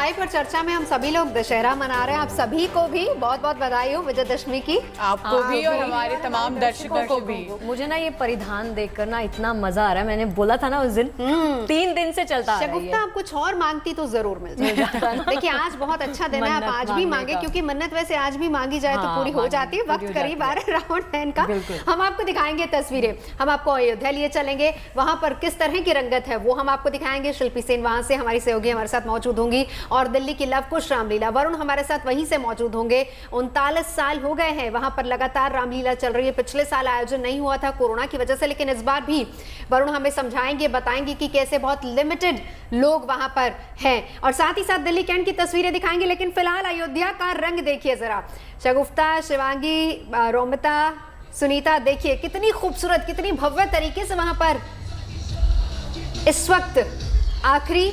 चाय पर चर्चा में हम सभी लोग दशहरा मना रहे हैं। आप सभी को भी बहुत बहुत बधाई हो विजयदशमी की। आपको भी और हमारे तमाम दर्शकों को भी। मुझे ना ये परिधान देखकर ना इतना मजा आ रहा है। मैंने बोला था ना उस दिन 3 दिन से चलता आ रहा है। शगुफ्ता आप कुछ और मांगती तो जरूर मिल जाता। देखिए आज बहुत अच्छा दिन है, आप आज भी मांगे, क्योंकि मन्नत वैसे आज भी मांगी जाए तो पूरी हो जाती है। वक्त करीब आ रहा है रावण दहन का। हम आपको दिखाएंगे तस्वीरें, हम आपको अयोध्या लिए चलेंगे, वहां पर किस तरह की रंगत है वो हम आपको दिखाएंगे। शिल्पी सेन वहां से हमारी सहयोगी हमारे साथ मौजूद होंगी, और दिल्ली की लव कुश रामलीला वरुण हमारे साथ वहीं से मौजूद होंगे। 39 साल हो गए हैं वहां पर लगातार रामलीला चल रही है। पिछले साल आयोजन नहीं हुआ था कोरोना की वजह से, लेकिन इस बार भी वरुण हमें समझाएंगे, बताएंगे कि कैसे बहुत लिमिटेड लोग वहां पर हैं, और साथ ही साथ दिल्ली कैंट की तस्वीरें दिखाएंगे। लेकिन फिलहाल अयोध्या का रंग देखिए जरा। शगुफ्ता, शिवांगी, रोमिता, सुनीता, देखिए कितनी खूबसूरत, कितनी भव्य तरीके से वहां पर इस वक्त आखिरी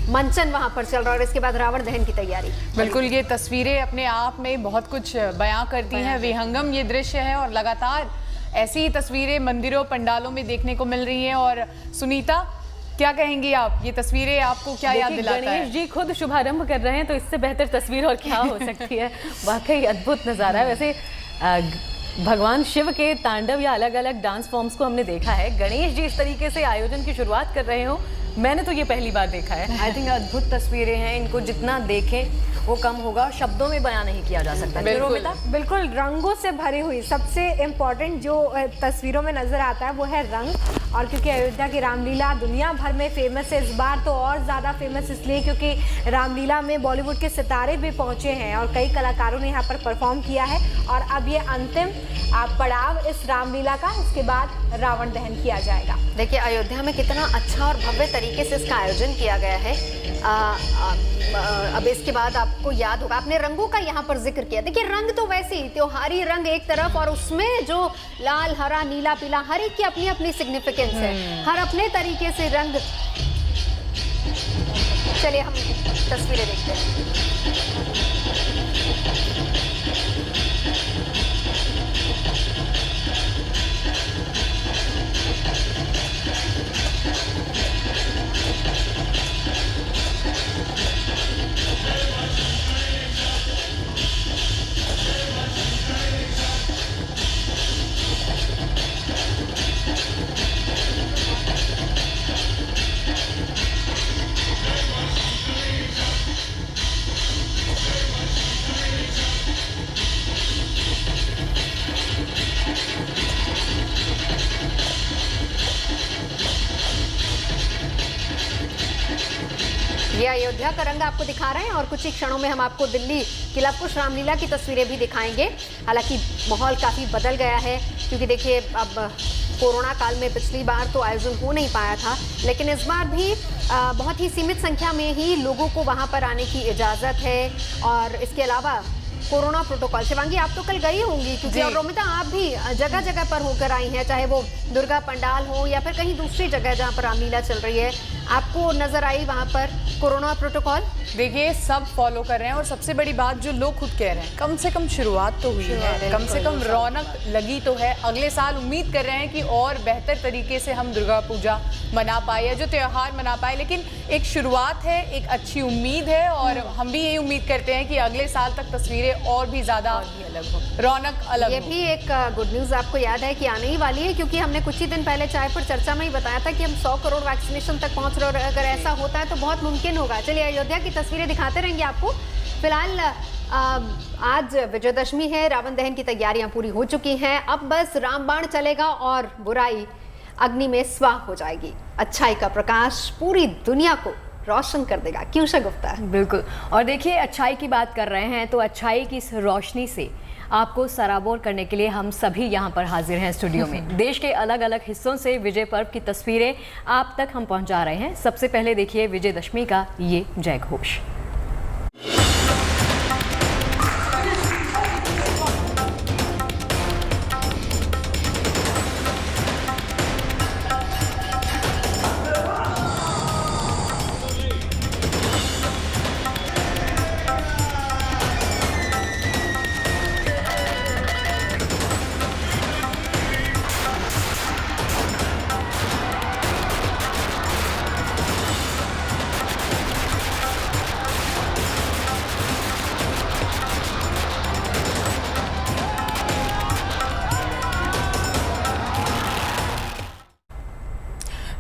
मंचन वहां पर चल रहा है, और इसके बाद रावण दहन की तैयारी। बिल्कुल, ये तस्वीरें अपने आप में बहुत कुछ बयां करती हैं। विहंगम ये दृश्य है, और लगातार ऐसी ही तस्वीरें मंदिरों पंडालों में देखने को मिल रही हैं। और सुनीता, क्या कहेंगी आप? ये तस्वीरें आपको क्या याद दिलाता है? गणेश जी खुद शुभारंभ कर रहे हैं, तो इससे बेहतर तस्वीर और क्या हो सकती है। वाकई अद्भुत नज़ारा है। वैसे भगवान शिव के तांडव या अलग अलग डांस फॉर्म्स को हमने देखा है, गणेश जी इस तरीके से आयोजन की शुरुआत कर रहे हो, मैंने तो ये पहली बार देखा है। आई थिंक अद्भुत तस्वीरें हैं, इनको जितना देखें वो कम होगा, शब्दों में बयां नहीं किया जा सकता। बिल्कुल रंगों से भरी हुई सबसे इम्पोर्टेंट जो तस्वीरों में नजर आता है वो है रंग। और क्योंकि अयोध्या की रामलीला दुनिया भर में फेमस है, इस बार तो और ज़्यादा फेमस इसलिए क्योंकि रामलीला में बॉलीवुड के सितारे भी पहुंचे हैं और कई कलाकारों ने यहाँ पर परफॉर्म किया है। और अब ये अंतिम पड़ाव इस रामलीला का, इसके बाद रावण दहन किया जाएगा। देखिए अयोध्या में कितना अच्छा और भव्य तरीके से इसका आयोजन किया गया है। अब इसके बाद आपको याद होगा, आपने रंगों का यहाँ पर जिक्र किया। देखिए रंग तो वैसे ही त्योहारी रंग एक तरफ, और उसमें जो लाल, हरा, नीला, पीला, हर एक की अपनी अपनी सिग्निफिकेंस है, हर अपने तरीके से रंग। चलिए हम तस्वीरें देखते हैं। ये अयोध्या का रंग आपको दिखा रहे हैं, और कुछ ही क्षणों में हम आपको दिल्ली की लव कुश रामलीला की तस्वीरें भी दिखाएंगे। हालांकि माहौल काफ़ी बदल गया है, क्योंकि देखिए अब कोरोना काल में पिछली बार तो आयोजन हो नहीं पाया था, लेकिन इस बार भी बहुत ही सीमित संख्या में ही लोगों को वहां पर आने की इजाज़त है। और इसके अलावा कोरोना प्रोटोकॉल, शिवांगी आप तो कल गई होंगी, क्योंकि और रोमिता आप भी जगह जगह पर होकर आई हैं, चाहे वो दुर्गा पंडाल हो या फिर कहीं दूसरी जगह जहाँ पर रामलीला चल रही है, आपको नजर आई वहाँ पर कोरोना प्रोटोकॉल? देखिए सब फॉलो कर रहे हैं, और सबसे बड़ी बात जो लोग खुद कह रहे हैं, कम से कम शुरुआत तो हुई है, कम से कम रौनक लगी तो है। अगले साल उम्मीद कर रहे हैं कि और बेहतर तरीके से हम दुर्गा पूजा मना पाए या जो त्यौहार मना पाए, लेकिन एक शुरुआत है, एक अच्छी उम्मीद है, और हम भी यही उम्मीद करते हैं कि अगले साल तक तस्वीरें और भी ज़्यादा अलग हो, रौनक अलग। ये भी एक गुड न्यूज़ आपको याद है कि आने ही वाली है, क्योंकि हमने कुछ ही दिन पहले चाय पर चर्चा में ही बताया था कि हम 100 करोड़ वैक्सीनेशन तक पहुँच रहे हैं, और अगर ऐसा होता है तो बहुत मुमकिन होगा। चलिए अयोध्या की तस्वीरें दिखाते रहेंगे आपको। फिलहाल आज विजयदशमी है, रावण दहन की तैयारियां पूरी हो चुकी हैं, अब बस रामबाण चलेगा और बुराई अग्नि में स्वाह हो जाएगी। अच्छाई का प्रकाश पूरी दुनिया को रोशन कर देगा। क्यों शगुफ्ता? बिल्कुल। और देखिए अच्छाई की बात कर रहे हैं, तो अच्छाई की इस रोशनी से आपको सराबोर करने के लिए हम सभी यहाँ पर हाजिर हैं स्टूडियो में। देश के अलग अलग हिस्सों से विजय पर्व की तस्वीरें आप तक हम पहुँचा रहे हैं। सबसे पहले देखिए विजयदशमी का ये जय घोष।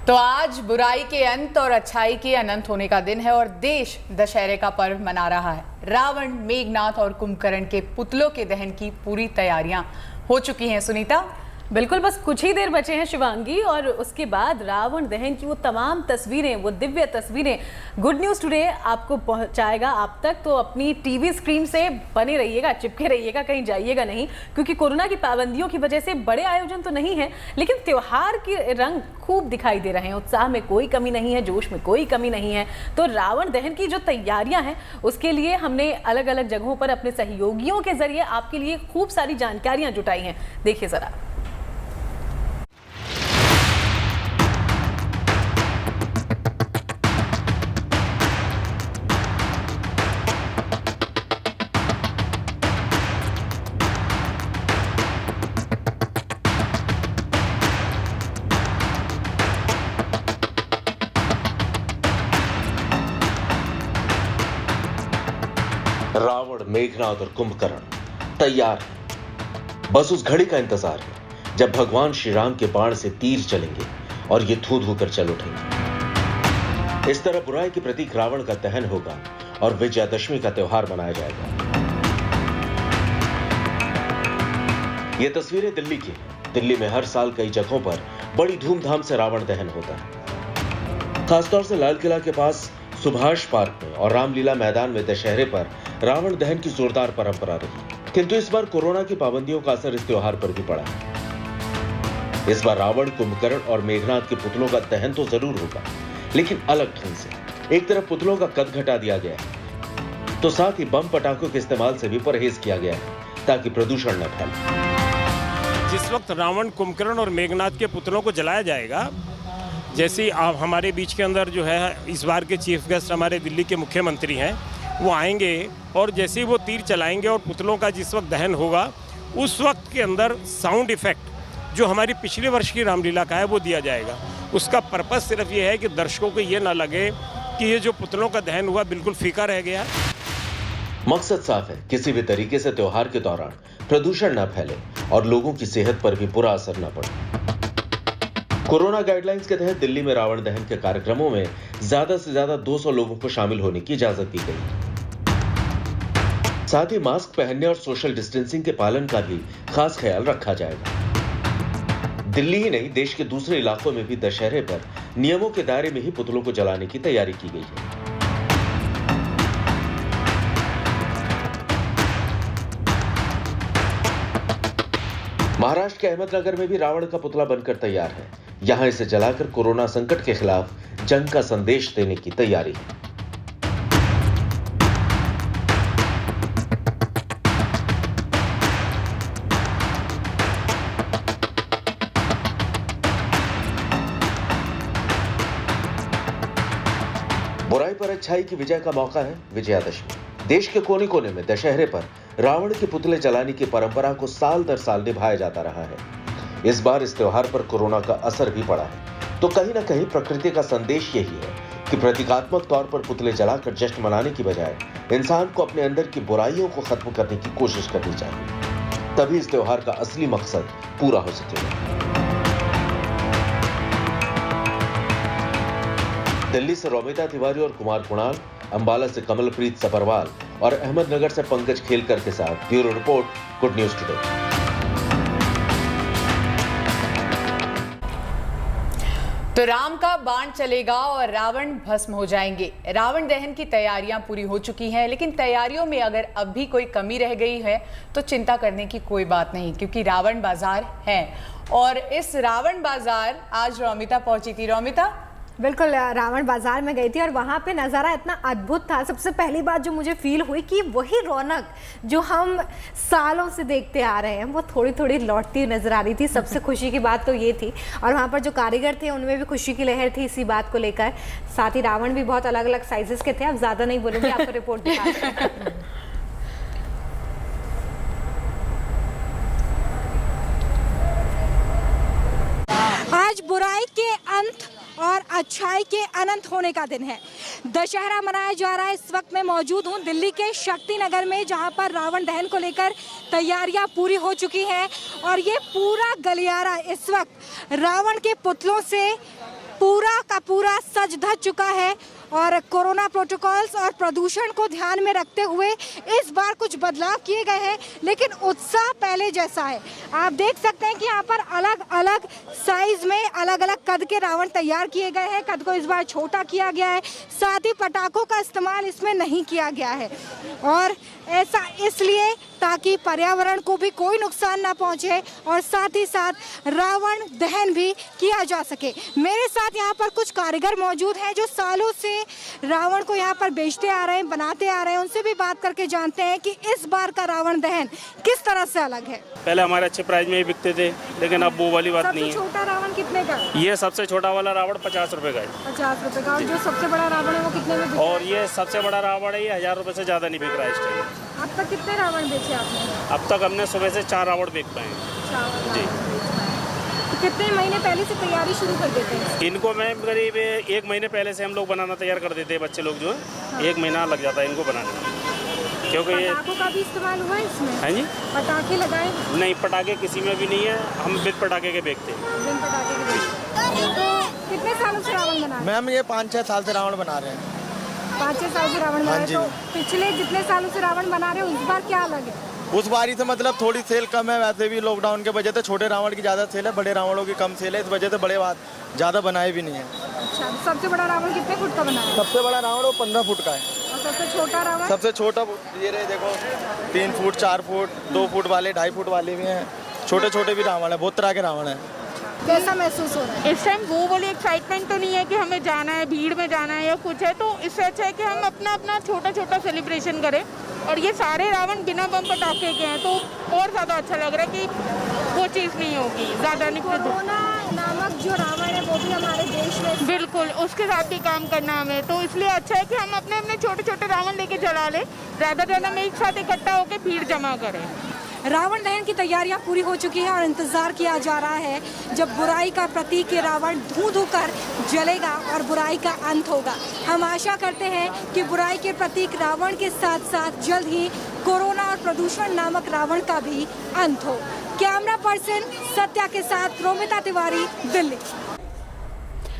तो आज बुराई के अंत और अच्छाई के अनंत होने का दिन है और देश दशहरे का पर्व मना रहा है। रावण, मेघनाथ और कुंभकर्ण के पुतलों के दहन की पूरी तैयारियां हो चुकी हैं। सुनीता, बिल्कुल, बस कुछ ही देर बचे हैं शिवांगी, और उसके बाद रावण दहन की वो तमाम तस्वीरें, वो दिव्य तस्वीरें गुड न्यूज़ टुडे आपको पहुंचाएगा आप तक। तो अपनी टीवी स्क्रीन से बने रहिएगा, चिपके रहिएगा, कहीं जाइएगा नहीं, क्योंकि कोरोना की पाबंदियों की वजह से बड़े आयोजन तो नहीं है, लेकिन त्योहार के रंग खूब दिखाई दे रहे हैं। उत्साह में कोई कमी नहीं है, जोश में कोई कमी नहीं है। तो रावण दहन की जो तैयारियां हैं उसके लिए हमने अलग अलग जगहों पर अपने सहयोगियों के जरिए आपके लिए खूब सारी जानकारियां जुटाई हैं। देखिए जरा। रावण, मेघनाथ और कुंभकर्ण तैयार है। बस उस घड़ी का इंतजार है जब भगवान श्री राम के बाण से तीर चलेंगे और ये थू थू कर चल उठेंगे। इस तरह बुराई के प्रतीक रावण का दहन होगा और विजयादशमी का त्योहार मनाया जाएगा। ये तस्वीरें दिल्ली की हैं। दिल्ली में हर साल कई जगहों पर बड़ी धूमधाम से रावण दहन होता है। खासतौर से लाल किला के पास सुभाष पार्क में और रामलीला मैदान में दशहरे पर रावण दहन की जोरदार परंपरा रही। किंतु इस बार कोरोना की पाबंदियों का असर इस त्योहार पर भी पड़ा है। इस बार रावण, कुंभकर्ण और मेघनाथ के पुतलों का दहन तो जरूर होगा, लेकिन अलग ढंग से। एक तरफ पुतलों का कद घटा दिया गया है, तो साथ ही बम पटाखों के इस्तेमाल से भी परहेज किया गया है ताकि प्रदूषण न फैले। जिस वक्त रावण, कुंभकर्ण और मेघनाथ के पुतलों को जलाया जाएगा, जैसे आप हमारे बीच के अंदर जो है इस बार के चीफ गेस्ट हमारे दिल्ली के मुख्यमंत्री हैं, वो आएंगे और जैसे ही वो तीर चलाएंगे और पुतलों का जिस वक्त दहन होगा, उस वक्त के अंदर साउंड इफेक्ट जो हमारी पिछले वर्ष की रामलीला का है वो दिया जाएगा। उसका पर्पस सिर्फ ये है कि दर्शकों को ये ना लगे कि ये जो पुतलों का दहन हुआ बिल्कुल फीका रह गया। मकसद साफ है, किसी भी तरीके से त्योहार के दौरान प्रदूषण न फैले और लोगों की सेहत पर भी बुरा असर न पड़े। कोरोना गाइडलाइंस के तहत दिल्ली में रावण दहन के कार्यक्रमों में ज्यादा से ज्यादा 200 लोगों को शामिल होने की इजाजत दी गई। साथ ही मास्क पहनने और सोशल डिस्टेंसिंग के पालन का भी खास ख्याल रखा जाएगा। दिल्ली ही नहीं, देश के दूसरे इलाकों में भी दशहरे पर नियमों के दायरे में ही पुतलों को जलाने की तैयारी की गई है। महाराष्ट्र के अहमदनगर में भी रावण का पुतला बनकर तैयार है। यहां इसे जलाकर कोरोना संकट के खिलाफ जंग का संदेश देने की तैयारी है। बुराई पर अच्छाई की विजय का मौका है विजयादशमी। देश के कोने कोने में दशहरे पर रावण के पुतले जलाने की परंपरा को साल दर साल निभाया जाता रहा है। इस बार इस त्योहार पर कोरोना का असर भी पड़ा है, तो कहीं ना कहीं प्रकृति का संदेश यही है कि प्रतीकात्मक तौर पर पुतले जलाकर जश्न मनाने की बजाय इंसान को अपने अंदर की बुराइयों को खत्म करने की कोशिश करनी चाहिए। तभी इस त्योहार का असली मकसद पूरा हो सकेगा। दिल्ली से रोमिता तिवारी और कुमार कुणाल, अंबाला से कमलप्रीत सपरवाल और अहमदनगर से पंकज खेलकर के साथ bureau report, good news today. तो राम का बाण चलेगा और रावण भस्म हो जाएंगे। रावण दहन की तैयारियां पूरी हो चुकी हैं, लेकिन तैयारियों में अगर अब भी कोई कमी रह गई है तो चिंता करने की कोई बात नहीं, क्योंकि रावण बाजार है। और इस रावण बाजार आज रोमिता पहुंची थी। रोमिता, बिल्कुल, रावण बाजार में गई थी और वहाँ पे नज़ारा इतना अद्भुत था। सबसे पहली बात जो मुझे फील हुई कि वही रौनक जो हम सालों से देखते आ रहे हैं वो थोड़ी थोड़ी लौटती नजर आ रही थी। सबसे खुशी की बात तो ये थी, और वहाँ पर जो कारीगर थे उनमें भी खुशी की लहर थी इसी बात को लेकर। साथ ही रावण भी बहुत अलग अलग साइजेस के थे। अब ज़्यादा नहीं बोलूँगी, आपको रिपोर्ट दिखा। आज बुराई के अंत और अच्छाई के अनंत होने का दिन है। दशहरा मनाया जा रहा है। इस वक्त मैं मौजूद हूँ दिल्ली के शक्ति नगर में, जहाँ पर रावण दहन को लेकर तैयारियां पूरी हो चुकी हैं और ये पूरा गलियारा इस वक्त रावण के पुतलों से पूरा का पूरा सज धज चुका है और कोरोना प्रोटोकॉल्स और प्रदूषण को ध्यान में रखते हुए इस बार कुछ बदलाव किए गए हैं, लेकिन उत्साह पहले जैसा है। आप देख सकते हैं कि यहाँ पर अलग अलग साइज में अलग अलग कद के रावण तैयार किए गए हैं। कद को इस बार छोटा किया गया है, साथ ही पटाखों का इस्तेमाल इसमें नहीं किया गया है और ऐसा इसलिए ताकि पर्यावरण को भी कोई नुकसान ना पहुंचे और साथ ही साथ रावण दहन भी किया जा सके। मेरे साथ यहाँ पर कुछ कारीगर मौजूद हैं जो सालों से रावण को यहाँ पर बेचते आ रहे हैं, बनाते आ रहे हैं। उनसे भी बात करके जानते हैं कि इस बार का रावण दहन किस तरह से अलग है। पहले हमारे अच्छे प्राइस में ही बिकते थे, लेकिन अब वो वाली बात नहीं है। छोटा रावण कितने का? ये सबसे छोटा वाला रावण 50 रुपए का है। 50 रुपए का। और जो सबसे बड़ा रावण है वो कितने में बिक रहा है? और ये सबसे बड़ा रावण है, ये 1000 रुपए से ज़्यादा नहीं बिक रहा है इस टाइम। अब तक कितने रावण बेचे आपने? अब तक हमने सुबह से 4 रावण बेच पाए जी। तो कितने महीने पहले से तैयारी शुरू कर देते हैं? इनको मैं करीब 1 महीने पहले से हम लोग बनाना तैयार कर देते हैं। बच्चे लोग जो है 1 महीना लग जाता है इनको बनाने में, क्योंकि ये पटाखों का भी इस्तेमाल हुआ है इसमें? है जी। पटाखे लगाए? नहीं, पटाखे किसी में भी नहीं है, हम बिन पटाखे के बेचते हैं। बिन पटाखे के बेचते। तो कितने सालों से रावण बना रहे हैं? मैम ये 5-6 साल से रावण बना रहे हैं। 5-6 साल से रावण बना रहे हैं। तो पिछले जितने सालों से रावण बना रहे हैं उस बार क्या अलग है? उस बारी से मतलब थोड़ी सेल कम है, वैसे भी लॉकडाउन के वजह से छोटे रावण की ज़्यादा सेल है, बड़े रावणों की कम सेल है, इस वजह से बड़े ज़्यादा बनाए भी नहीं है। अच्छा, सबसे बड़ा रावण कितने फुट का बना है? सबसे बड़ा रावण वो 15 फुट का है। और सबसे छोटा रावण? सबसे छोटा ये रहे देखो, 3 फुट, 4 फुट, 2 फुट वाले, 2.5 फुट वाले भी हैं। छोटे छोटे भी रावण है, बहुत तरह के रावण है। कैसा महसूस हो रहा है? इस टाइम वो वाली एक्साइटमेंट तो नहीं है कि हमें जाना है, भीड़ में जाना है या कुछ है, तो इससे अच्छा है कि हम अपना अपना छोटा छोटा सेलिब्रेशन करें। और ये सारे रावण बिना बम पटाखे के हैं, तो और ज़्यादा अच्छा लग रहा है कि वो चीज़ नहीं होगी, ज़्यादा नहीं। कोरोना नामक जो रावण है वो भी हमारे देश में, बिल्कुल उसके साथ ही काम करना हमें, तो इसलिए अच्छा है कि हम अपने अपने छोटे छोटे रावण लेके जला लें, ज़्यादा हम एक साथ इकट्ठा होकर भीड़ जमा करें। रावण दहन की तैयारियां पूरी हो चुकी हैं और इंतजार किया जा रहा है जब बुराई का प्रतीक ये रावण धू धू कर जलेगा और बुराई का अंत होगा। हम आशा करते हैं कि बुराई के प्रतीक रावण के साथ साथ जल्द ही कोरोना और प्रदूषण नामक रावण का भी अंत हो। कैमरा पर्सन सत्या के साथ रोमिता तिवारी, दिल्ली।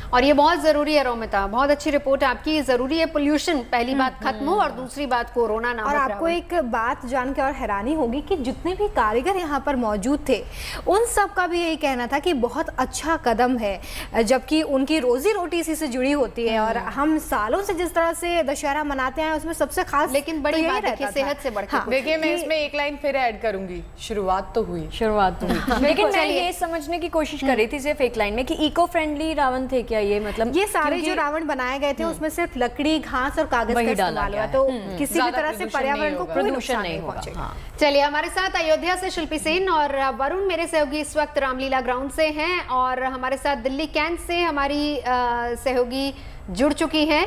और ये बहुत ज़रूरी है रोमिता, बहुत अच्छी रिपोर्ट आपकी। ज़रूरी है पोल्यूशन पहली बात खत्म हो और दूसरी बात कोरोना नामक और आपको एक बात जान के और हैरानी होगी कि जितने भी कारीगर यहाँ पर मौजूद थे उन सब का भी यही कहना था कि बहुत अच्छा कदम है, जबकि उनकी रोजी रोटी इसी से जुड़ी होती है। और हम सालों से जिस तरह से दशहरा मनाते हैं उसमें सबसे खास लेकिन बड़ी बात है कि सेहत से बढ़ के कुछ। देखिए मैं इसमें एक लाइन फिर ऐड करूंगी, शुरुआत तो हुई। लेकिन मैं ये समझने की कोशिश कर रही थी सिर्फ एक लाइन में कि इको फ्रेंडली रावण थे क्या ये? मतलब ये सारे जो रावण बनाए गए थे उसमें सिर्फ लकड़ी, घास और कागज का इस्तेमाल हुआ, तो किसी भी तरह से पर्यावरण को कोई नुकसान नहीं पहुंचेगा। चलिए हमारे साथ अयोध्या से शिल्पी सेन और वरुण मेरे सहयोगी इस वक्त रामलीला ग्राउंड से हैं और हमारे साथ दिल्ली कैंट से हमारी सहयोगी जुड़ चुकी हैं।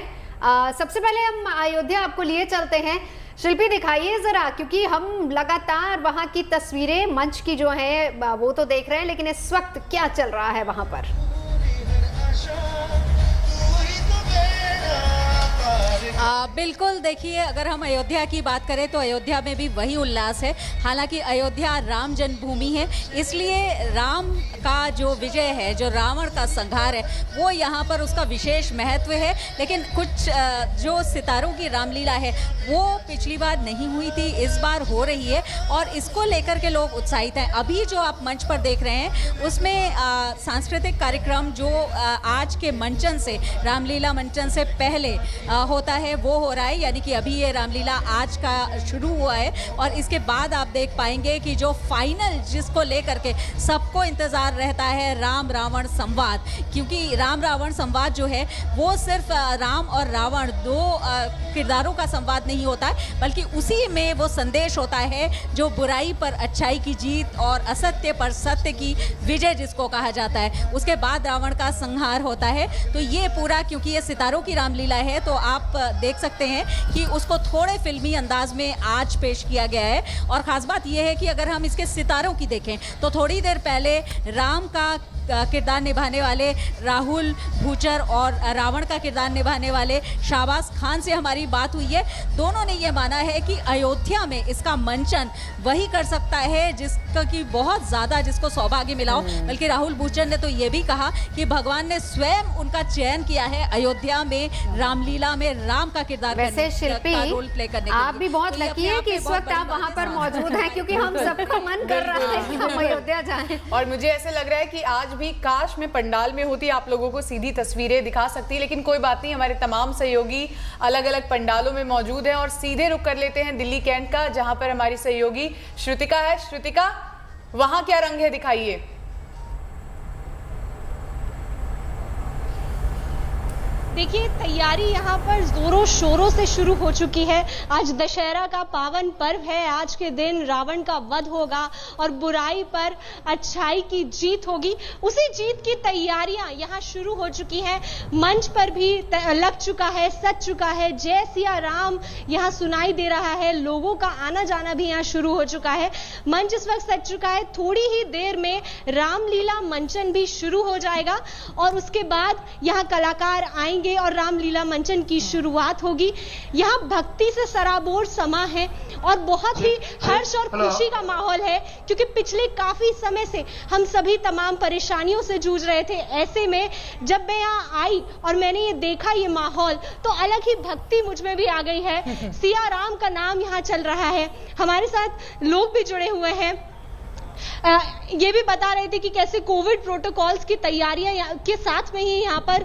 सबसे पहले हम अयोध्या आपको लिए चलते हैं। शिल्पी दिखाइए जरा, क्योंकि हम लगातार वहां की तस्वीरें मंच की जो है वो तो देख रहे हैं, लेकिन इस वक्त क्या चल रहा है वहां पर? बिल्कुल, देखिए अगर हम अयोध्या की बात करें तो अयोध्या में भी वही उल्लास है। हालांकि अयोध्या राम जन्मभूमि है, इसलिए राम का जो विजय है, जो रावण का संहार है, वो यहाँ पर उसका विशेष महत्व है। लेकिन कुछ जो सितारों की रामलीला है वो पिछली बार नहीं हुई थी, इस बार हो रही है और इसको लेकर के लोग उत्साहित हैं। अभी जो आप मंच पर देख रहे हैं उसमें सांस्कृतिक कार्यक्रम जो आज के मंचन से, रामलीला मंचन से पहले होता है वो हो रहा है, यानी कि अभी ये रामलीला आज का शुरू हुआ है और इसके बाद आप देख पाएंगे कि जो फाइनल जिसको लेकर के सबको इंतज़ार रहता है, राम रावण संवाद। क्योंकि राम रावण संवाद जो है वो सिर्फ राम और रावण दो किरदारों का संवाद नहीं होता है, बल्कि उसी में वो संदेश होता है जो बुराई पर अच्छाई की जीत और असत्य पर सत्य की विजय जिसको कहा जाता है। उसके बाद रावण का संहार होता है। तो ये पूरा, क्योंकि ये सितारों की रामलीला है तो आप देख सकते हैं कि उसको थोड़े फिल्मी अंदाज में आज पेश किया गया है। और ख़ास बात यह है कि अगर हम इसके सितारों की देखें तो थोड़ी देर पहले राम का किरदार निभाने वाले राहुल भूचर और रावण का किरदार निभाने वाले शाहबाज खान से हमारी बात हुई है। दोनों ने ये माना है कि अयोध्या में इसका मंचन वही कर सकता है जिसका कि बहुत ज़्यादा जिसको सौभाग्य मिला हो। बल्कि राहुल भूचर ने तो ये भी कहा कि भगवान ने स्वयं उनका चयन किया है अयोध्या में रामलीला में राम का किरदार वैसे शिल्पी रोल प्ले करने के आप लिए। भी बहुत तो ये लकी अपने है आप कि में इस बहुत वक्त बड़ी आप वहाँ बात पर है। मौजूद हैं, क्योंकि हम सबका मन कर रहा है कि हम अयोध्या जाएं। और मुझे ऐसे लग रहा है कि आज भी काश मैं पंडाल में होती, आप लोगों को सीधी तस्वीरें दिखा सकती, लेकिन कोई बात नहीं, हमारे तमाम सहयोगी अलग अलग पंडालों में मौजूद हैं। और सीधे रुक कर लेते हैं दिल्ली कैंट का, जहां पर हमारी सहयोगी श्रुतिका है। श्रुतिका, वहां क्या रंग है, दिखाइए। देखिए, तैयारी यहाँ पर जोरों शोरों से शुरू हो चुकी है। आज दशहरा का पावन पर्व है। आज के दिन रावण का वध होगा और बुराई पर अच्छाई की जीत होगी। उसी जीत की तैयारियां यहाँ शुरू हो चुकी हैं। मंच पर भी लग चुका है, सज चुका है। जय सिया राम यहाँ सुनाई दे रहा है। लोगों का आना जाना भी यहाँ शुरू हो चुका है। मंच इस वक्त सज चुका है। थोड़ी ही देर में रामलीला मंचन भी शुरू हो जाएगा और उसके बाद यहाँ कलाकार आएंगे और रामलीला मंचन की शुरुआत होगी। यहाँ भक्ति से सराबोर समा है और बहुत ही हर्ष और खुशी का माहौल है, क्योंकि पिछले काफी समय से हम सभी तमाम परेशानियों से जूझ रहे थे। ऐसे में जब मैं यहाँ आई और मैंने ये देखा ये माहौल, तो अलग ही भक्ति मुझ में भी आ गई है। सिया राम का नाम यहाँ चल रहा है। हमारे साथ लोग भी जुड़े हुए हैं। ये भी बता रहे थे कि कैसे कोविड प्रोटोकॉल्स की तैयारियां के साथ में ही यहाँ पर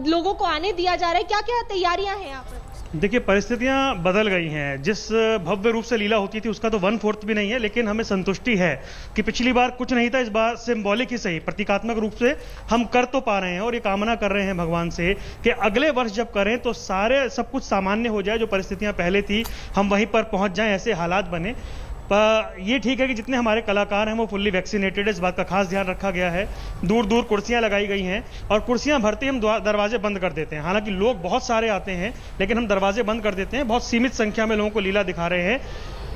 लोगों को आने दिया जा रहा है। क्या क्या तैयारियां हैं यहाँ पर? देखिए, परिस्थितियां बदल गई हैं। जिस भव्य रूप से लीला होती थी उसका तो 1/4 भी नहीं है, लेकिन हमें संतुष्टि है कि पिछली बार कुछ नहीं था, इस बार सिंबॉलिक ही सही, प्रतीकात्मक रूप से हम कर तो पा रहे हैं। और ये कामना कर रहे हैं भगवान से कि अगले वर्ष जब करें तो सारे सब कुछ सामान्य हो जाए। जो परिस्थितियां पहले थी हम वहीं पर पहुंच जाएं, ऐसे हालात बने। ये ठीक है कि जितने हमारे कलाकार हैं वो फुल्ली वैक्सीनेटेड है, इस बात का खास ध्यान रखा गया है। दूर दूर कुर्सियां लगाई गई हैं और कुर्सियां भरते ही हम दरवाजे बंद कर देते हैं। हालांकि लोग बहुत सारे आते हैं, लेकिन हम दरवाजे बंद कर देते हैं। बहुत सीमित संख्या में लोगों को लीला दिखा रहे हैं।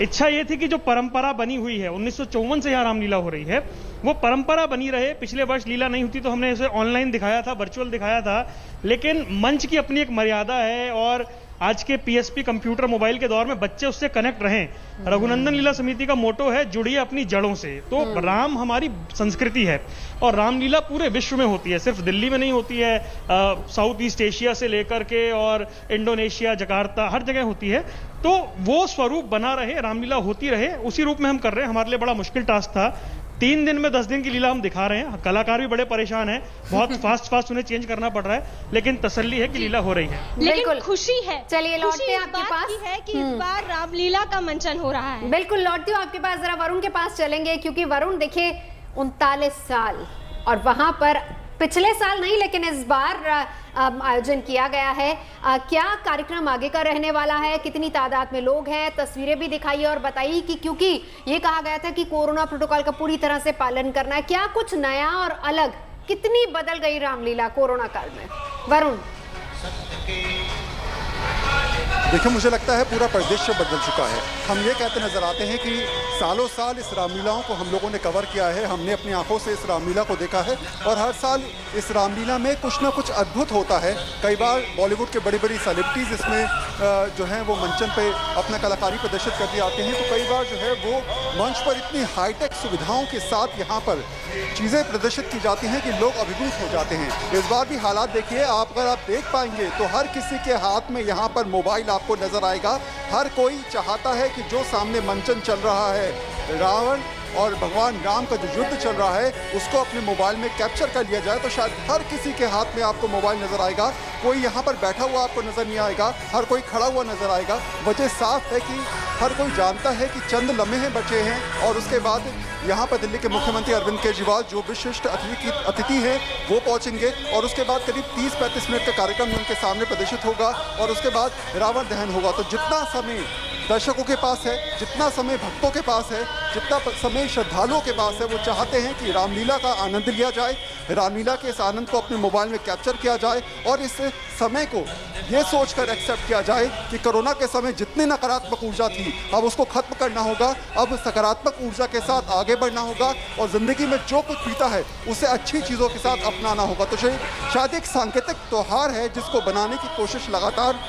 इच्छा ये थी कि जो परंपरा बनी हुई है, 1954 से यहाँ रामलीला हो रही है, वो परंपरा बनी रहे। पिछले वर्ष लीला नहीं होती तो हमने इसे ऑनलाइन दिखाया था, वर्चुअल दिखाया था, लेकिन मंच की अपनी एक मर्यादा है। और आज के पीएसपी कंप्यूटर मोबाइल के दौर में बच्चे उससे कनेक्ट रहें। रघुनंदन लीला समिति का मोटो है, जुड़िए अपनी जड़ों से। तो राम हमारी संस्कृति है और रामलीला पूरे विश्व में होती है, सिर्फ दिल्ली में नहीं होती है। साउथ ईस्ट एशिया से लेकर के और इंडोनेशिया, जकार्ता, हर जगह होती है। तो वो स्वरूप बना रहे, रामलीला होती रहे, उसी रूप में हम कर रहे हैं। हमारे लिए बड़ा मुश्किल टास्क था। 3 दिन में 10 दिन की लीला हम दिखा रहे हैं। कलाकार भी बड़े परेशान हैं, बहुत फास्ट उन्हें चेंज करना पड़ रहा है, लेकिन तसल्ली है कि लीला हो रही है। लेकिन खुशी है। चलिए लौटते हैं आपके पास है कि इस बार रामलीला का मंचन हो रहा है। बिल्कुल लौटती हूँ आपके पास। जरा वरुण के पास चलेंगे, क्योंकि वरुण देखिए 39 साल और वहां पर पिछले साल नहीं लेकिन इस बार आयोजन किया गया है। क्या कार्यक्रम आगे का रहने वाला है? कितनी तादाद में लोग हैं? तस्वीरें भी दिखाइए और बताइए कि क्योंकि ये कहा गया था कि कोरोना प्रोटोकॉल का पूरी तरह से पालन करना है, क्या कुछ नया और अलग, कितनी बदल गई रामलीला कोरोना काल में? वरुण, देखिए, मुझे लगता है पूरा परिदृश्य बदल चुका है। हम ये कहते नजर आते हैं कि सालों साल इस रामलीलाओं को हम लोगों ने कवर किया है, हमने अपनी आंखों से इस रामलीला को देखा है और हर साल इस रामलीला में कुछ ना कुछ अद्भुत होता है। कई बार बॉलीवुड के बड़ी बड़ी सेलिब्रिटीज़ इसमें जो हैं वो मंचन पे अपना कलाकारी प्रदर्शित करके आते हैं, तो कई बार जो है वो मंच पर इतनी हाईटेक सुविधाओं के साथ यहाँ पर चीज़ें प्रदर्शित की जाती हैं कि लोग अभिभूत हो जाते हैं। इस बार भी हालात देखिए, अगर आप देख पाएंगे तो हर किसी के हाथ में यहाँ पर मोबाइल आपको नजर आएगा। हर कोई चाहता है कि जो सामने मंचन चल रहा है, रावण और भगवान राम का जो युद्ध चल रहा है, उसको अपने मोबाइल में कैप्चर कर लिया जाए। तो शायद हर किसी के हाथ में आपको मोबाइल नजर आएगा। कोई यहाँ पर बैठा हुआ आपको नजर नहीं आएगा, हर कोई खड़ा हुआ नजर आएगा। वजह साफ है कि हर कोई जानता है कि चंद लम्हे बचे हैं और उसके बाद यहाँ पर दिल्ली के मुख्यमंत्री अरविंद केजरीवाल जो विशिष्ट अतिथि हैं वो पहुँचेंगे और उसके बाद करीब 30-35 मिनट का कार्यक्रम उनके सामने प्रदर्शित होगा और उसके बाद रावण दहन होगा। तो जितना समय दर्शकों के पास है, जितना समय भक्तों के पास है, जितना समय श्रद्धालुओं के पास है, वो चाहते हैं कि रामलीला का आनंद लिया जाए, रामलीला के इस आनंद को अपने मोबाइल में कैप्चर किया जाए और इस समय को ये सोचकर एक्सेप्ट किया जाए कि कोरोना के समय जितनी नकारात्मक ऊर्जा थी अब उसको खत्म करना होगा, अब सकारात्मक ऊर्जा के साथ आगे बढ़ना होगा और ज़िंदगी में जो कुछ बीता है उसे अच्छी चीज़ों के साथ अपनाना होगा। तो शायद एक सांकेतिक त्यौहार है जिसको बनाने की कोशिश लगातार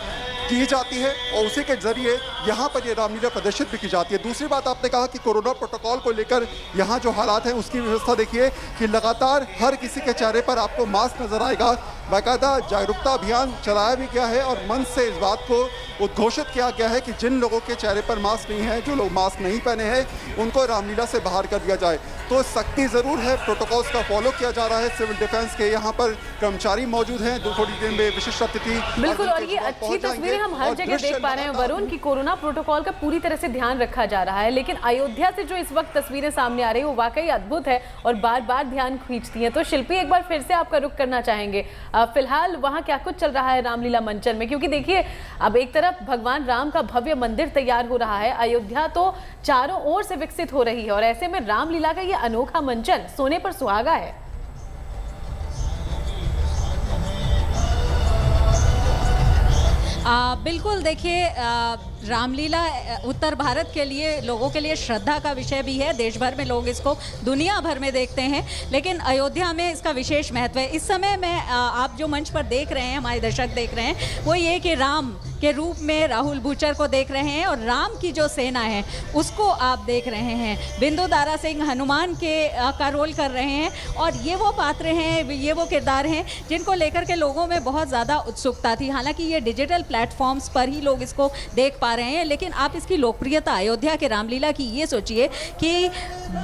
की जाती है और उसी के जरिए यहाँ पर ये रामलीला प्रदर्शित भी की जाती है। दूसरी बात, आपने कहा कि कोरोना प्रोटोकॉल को लेकर यहाँ जो हालात हैं उसकी व्यवस्था देखिए कि लगातार हर किसी के चेहरे पर आपको मास्क नजर आएगा। बाकायदा जागरूकता अभियान चलाया भी गया है और मंच से इस बात को उद्घोषित किया गया है कि जिन लोगों के चेहरे पर मास्क नहीं है, जो लोग मास्क नहीं पहने हैं, उनको रामलीला से बाहर कर दिया जाए। तो सख्ती ज़रूर है, प्रोटोकॉल्स का फॉलो किया जा रहा है। सिविल डिफेंस के यहाँ पर कर्मचारी मौजूद हैं, थोड़ी देर में विशिष्ट अतिथि। बिल्कुल, और ये अच्छी तस्वीरें हम हर जगह देख पा रहे हैं वरुण कि कोरोना प्रोटोकॉल का पूरी तरह से ध्यान रखा जा रहा है, लेकिन अयोध्या से जो इस वक्त तस्वीरें सामने आ रही है वो वाकई अद्भुत है और बार बार ध्यान खींचती हैं। तो शिल्पी, एक बार फिर से आपका रुख करना चाहेंगे, फिलहाल वहाँ क्या कुछ चल रहा है रामलीला मंचन में? क्योंकि देखिए, अब एक तरफ भगवान राम का भव्य मंदिर तैयार हो रहा है, अयोध्या तो चारों ओर से विकसित हो रही है और ऐसे में रामलीला का ये अनोखा मंचन सोने पर सुहागा है। बिल्कुल, देखिए रामलीला उत्तर भारत के लिए, लोगों के लिए श्रद्धा का विषय भी है। देश भर में लोग इसको दुनिया भर में देखते हैं, लेकिन अयोध्या में इसका विशेष महत्व है। इस समय में आप जो मंच पर देख रहे हैं, हमारे दर्शक देख रहे हैं, वो ये कि राम के रूप में राहुल बूचर को देख रहे हैं और राम की जो सेना है उसको आप देख रहे हैं। बिंदु दारा सिंह हनुमान का रोल कर रहे हैं और ये वो पात्र हैं, ये वो किरदार हैं जिनको लेकर के लोगों में बहुत ज़्यादा उत्सुकता थी। हालांकि ये डिजिटल प्लेटफॉर्म्स पर ही लोग इसको देख पा रहे हैं, लेकिन आप इसकी लोकप्रियता अयोध्या के रामलीला की ये सोचिए कि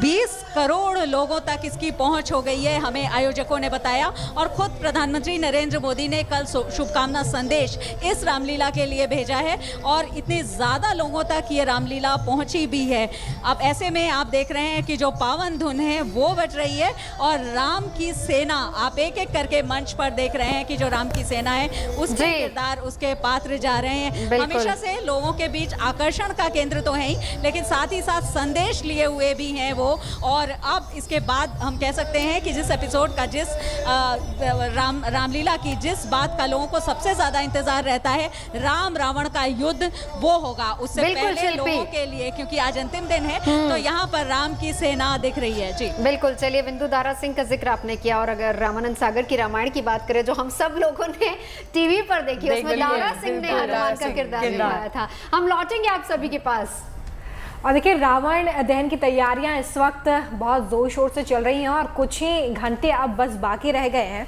20 करोड़ लोगों तक इसकी पहुंच हो गई है, हमें आयोजकों ने बताया। और खुद प्रधानमंत्री नरेंद्र मोदी ने कल शुभकामना संदेश इस रामलीला के लिए भेजा है और इतने ज़्यादा लोगों तक ये रामलीला पहुंची भी है। अब ऐसे में आप देख रहे हैं कि जो पावन धुन है वो बज रही है और राम की सेना, आप एक एक करके मंच पर देख रहे हैं कि जो राम की सेना है उसके किरदार, उसके पात्र जा रहे हैं। हमेशा से लोगों के बीच आकर्षण का केंद्र तो है ही, लेकिन साथ ही साथ संदेश लिए हुए भी हैं वो। और अब इसके बाद हम कह सकते हैं कि जिस एपिसोड का, जिस रामलीला की जिस बात का लोगों को सबसे ज़्यादा इंतजार रहता है, राम रावण का युद्ध, वो होगा। उससे पहले लोगों के लिए, क्योंकि आज अंतिम दिन है, तो यहाँ पर राम की सेना दिख रही है। जी बिल्कुल। चलिए, बिंदु दारा सिंह का जिक्र आपने किया और अगर रामानंद सागर की रामायण की बात करें जो हम सब लोगों ने टीवी पर देखी, उसमें दारा सिंह ने हनुमान का किरदार निभाया था। हम लौटेंगे आप सभी के पास। और देखिए, रावण दहन की तैयारियां इस वक्त बहुत ज़ोर शोर से चल रही हैं और कुछ ही घंटे अब बस बाकी रह गए हैं।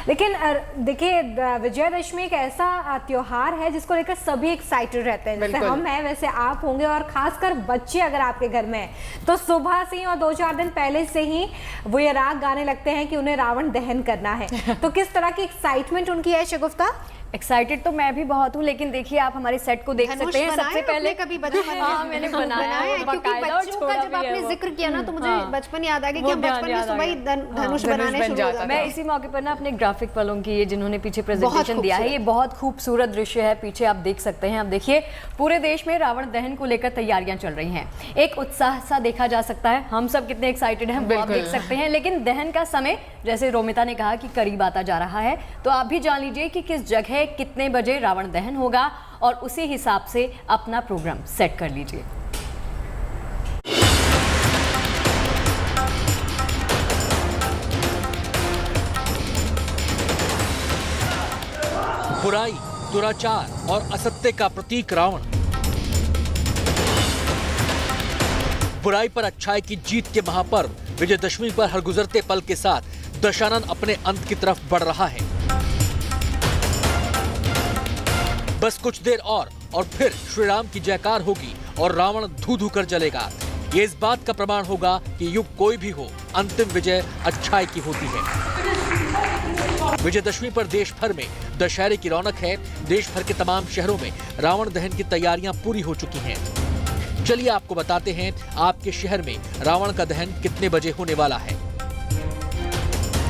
लेकिन देखिए, विजयदशमी एक ऐसा त्यौहार है जिसको लेकर सभी एक्साइटेड रहते हैं। जैसे हम हैं वैसे आप होंगे, और खासकर बच्चे अगर आपके घर में हैं तो सुबह से ही और 2-4 दिन पहले से ही वो ये राग गाने लगते हैं कि उन्हें रावण दहन करना है। तो किस तरह की एक्साइटमेंट उनकी है शगुफ्ता? एक्साइटेड तो मैं भी बहुत हूँ, लेकिन देखिए आप हमारे सेट को देख सकते हैं। सबसे पहले कभी बचपन हाँ, मैंने बनाया है, क्योंकि बच्चों का जब आपने जिक्र किया ना तो मुझे बचपन याद आ गया कि हम बचपन में सुबह ही धनुष बनाने शुरू हो जाते। मैं इसी मौके पर ना अपने ग्राफिक वालों की, ये जिन्होंने पीछे प्रेजेंटेशन दिया है, ये बहुत खूबसूरत दृश्य है, पीछे आप देख सकते हैं। अब देखिए, पूरे देश में रावण दहन को लेकर तैयारियां चल रही हैं। एक उत्साह सा देखा जा सकता है, हम सब कितने एक्साइटेड हैं वो आप देख सकते हैं। लेकिन दहन का समय, जैसे रोमिता ने कहा, कि करीब आता जा रहा है, तो आप भी जान लीजिए कि किस जगह कितने बजे रावण दहन होगा और उसी हिसाब से अपना प्रोग्राम सेट कर लीजिए। बुराई, दुराचार और असत्य का प्रतीक रावण, बुराई पर अच्छाई की जीत के महापर्व विजयदशमी पर हर गुजरते पल के साथ दशानन अपने अंत की तरफ बढ़ रहा है। बस कुछ देर और फिर श्री राम की जयकार होगी और रावण धू धू कर जलेगा। ये इस बात का प्रमाण होगा कि युग कोई भी हो, अंतिम विजय अच्छाई की होती है। विजयदशमी पर देश भर में दशहरे की रौनक है। देश भर के तमाम शहरों में रावण दहन की तैयारियां पूरी हो चुकी हैं। चलिए आपको बताते हैं आपके शहर में रावण का दहन कितने बजे होने वाला है।